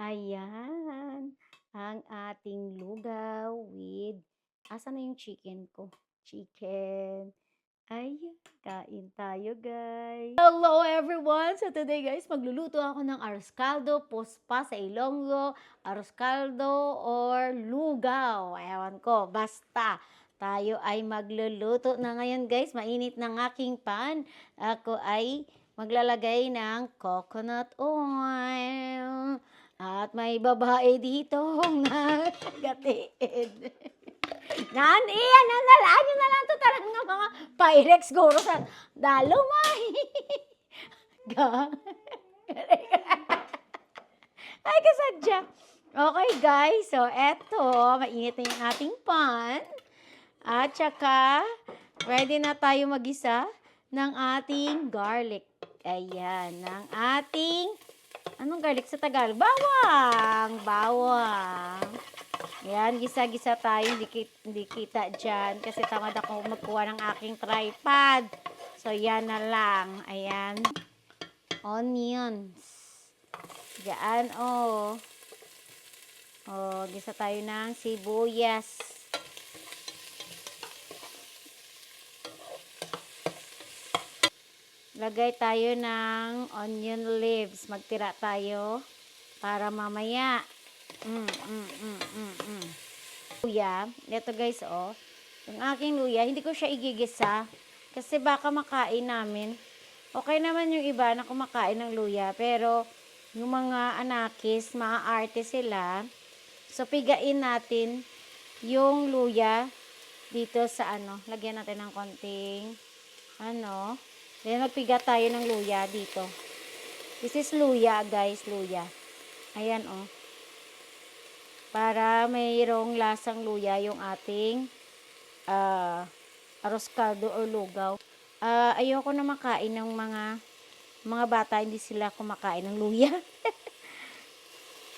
Ayan, ang ating lugaw with asan na yung chicken ko? Chicken. Ayan, kain tayo guys. Hello everyone! So today guys, magluluto ako ng arroz caldo, pospa sa Ilonggo, arroz caldo or lugaw. Ewan ko, basta. Tayo ay magluluto na ngayon guys. Mainit ng aking pan. Ako ay maglalagay ng coconut oil. At may babae dito na gatiid. Nani, ano na lang, yun na lang to talaga nga mga Pyrex guro sa dalumay. Ga. Ay, kasadya. Okay, guys. So, eto, mainit na yung ating pan. At saka, ready na tayo magisa ng ating garlic. Ayan, ng ating, anong garlic sa Tagalog? Bawang. Bawang. Ayan, gisa-gisa tayo. Hindi kita dyan. Kasi tamad ako magkuha ng aking tripod. So, yan na lang. Ayan. Onions. Diyan, oh. Oh, gisa tayo ng sibuyas. Lagay tayo ng onion leaves. Magtira tayo para mamaya. Luya. Ito guys, oh. Yung aking luya, hindi ko siya igigisa. Kasi baka makain namin. Okay naman yung iba na kumakain ng luya. Pero, yung mga anakis, maaarte sila. So, pigain natin yung luya dito sa ano. Lagyan natin ng konting ano. Then, magpiga tayo ng luya dito. This is luya, guys. Luya. Ayan, oh. Para mayroong lasang luya yung ating arroz caldo or lugaw. Ayoko na makain ng mga bata, hindi sila kumakain ng luya.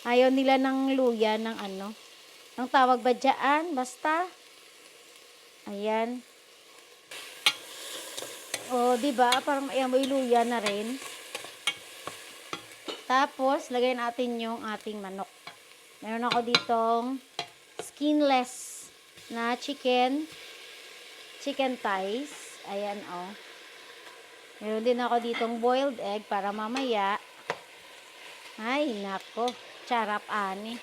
Ayaw nila ng luya ng ano. Ang tawag ba dyan? Basta. Ayan. O, diba? Parang amoy luya na rin. Tapos, lagay natin yung ating manok. Meron ako ditong skinless na chicken thighs. Ayan, oh. Meron din ako ditong boiled egg para mamaya. Ay, nako. Charap ani.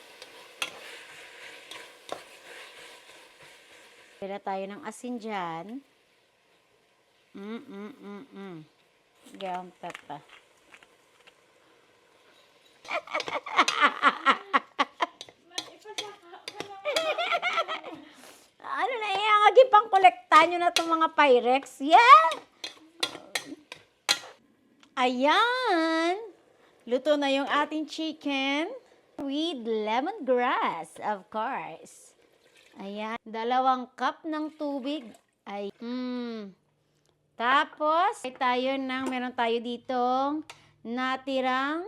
Pila tayo ng asin dyan. Gawang pepper. Ano na yan? Agipang kolekta nyo na itong mga Pyrex. Yeah! Ayan! Luto na yung ating chicken with lemongrass, of course. Ayan. 2 cup ng tubig. Ay, Tapos, meron tayo ditong natirang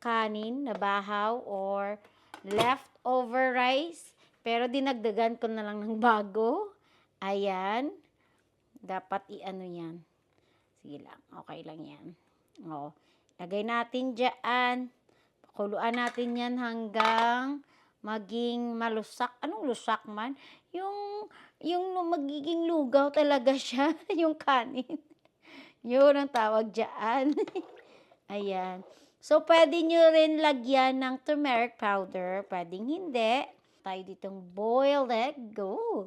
kanin na bahaw or leftover rice. Pero dinagdagan ko na lang ng bago. Ayan. Dapat i-ano yan. Sige lang. Okay lang yan. O. Lagay natin dyan. Pakuluan natin yan hanggang maging malusak. Anong lusak man? Yung magiging lugaw talaga siya. Yung kanin. Yun ang tawag dyan. Ayan. So, pwede nyo rin lagyan ng turmeric powder. Pwedeng hindi. Tayo ditong boiled egg. Go!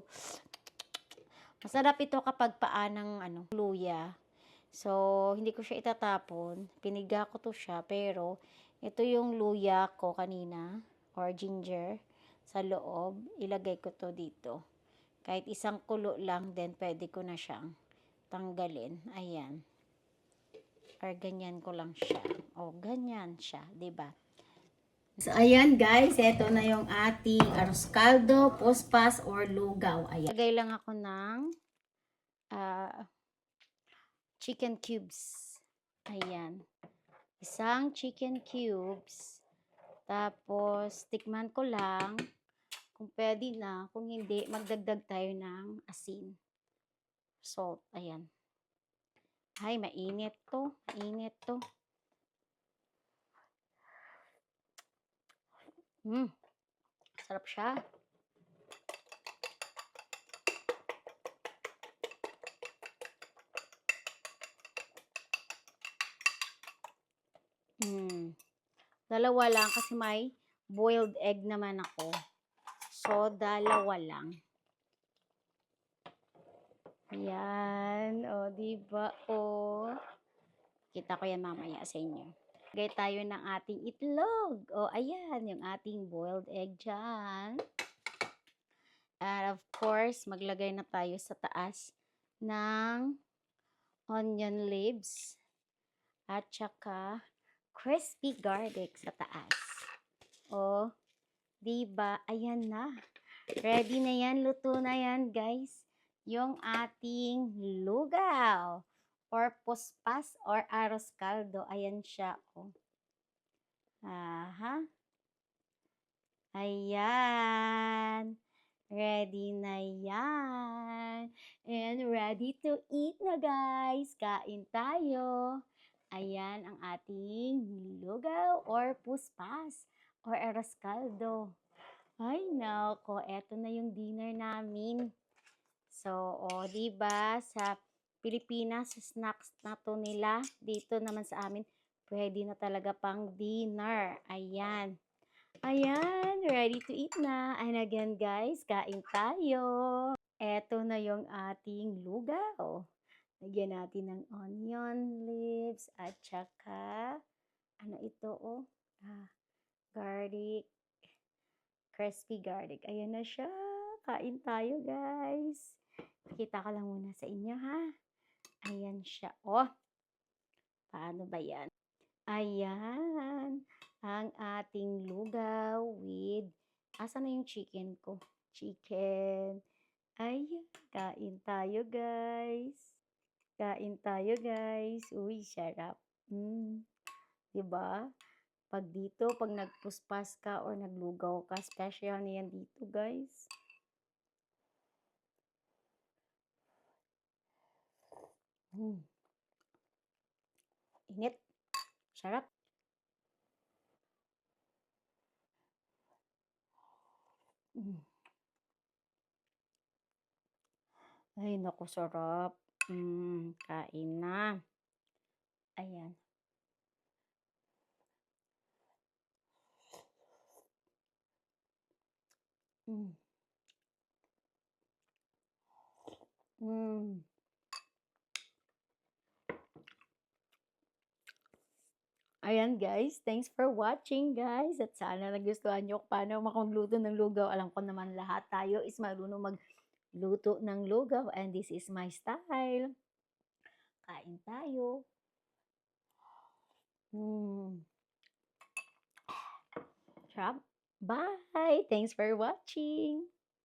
Masarap ito kapag paan ng luya. So, hindi ko siya itatapon. Piniga ko to siya. Pero, ito yung luya ko kanina. Or ginger. Sa loob. Ilagay ko to dito. Kahit isang kulo lang, then pwede ko na siyang tanggalin. Ayan. Or ganyan ko lang siya. O, ganyan siya. Diba? So, ayan guys. Ito na yung ating arroz caldo, pospas, or lugaw. Ayan. Lagay lang ako ng chicken cubes. Ayan. Isang chicken cubes. Tapos, tikman ko lang kung pwede na. Kung hindi, magdagdag tayo ng asin. Salt. Ayan. Ay, mainit to. Mainit to. Sarap siya. Dalawa lang kasi may boiled egg naman ako. So, dalawa lang. Ayan. O, diba? O. Kita ko yan mamaya sa inyo. Lagay tayo ng ating itlog. O, ayan. Yung ating boiled egg dyan. And of course, maglagay na tayo sa taas ng onion leaves. At saka crispy garlic sa taas. O, diba? Ayan na. Ready na yan. Luto na yan, guys. Yung ating lugaw or puspas or arroz caldo. Ayan siya. Oh. Aha. Ayan. Ready na yan. And ready to eat na, guys. Kain tayo. Ayan ang ating lugaw or puspas or arroz caldo. Ay, nako, eto na yung dinner namin. So, di ba sa Pilipinas, snacks na to nila. Dito naman sa amin, pwede na talaga pang dinner. Ayan. Ayan, ready to eat na. And again, guys, kain tayo. Eto na yung ating lugaw. Lagyan natin ng onion leaves at saka, ano ito, garlic. Crispy garlic. Ayan na siya. Kain tayo, guys. Pakita ko lang muna sa inyo, ha? Ayan siya. Oh, paano ba yan? Ayan. Ang ating lugaw with, asan na yung chicken ko? Chicken. Ayan. Kain tayo, guys. Kain tayo, guys. Uy, sarap. Diba? Pag dito, pag nagpuspas ka or naglugaw ka, special na yan dito, guys. Init. Sarap. Ay, naku, sarap. Kain na. Ayan. Mm. Mm. Ayan, guys. Thanks for watching, guys. At sana nagustuhan nyo kung paano makagluto ng lugaw. Alam ko naman lahat tayo is marunong magluto ng lugaw. And this is my style. Kain tayo. Sarap. Bye! Thanks for watching.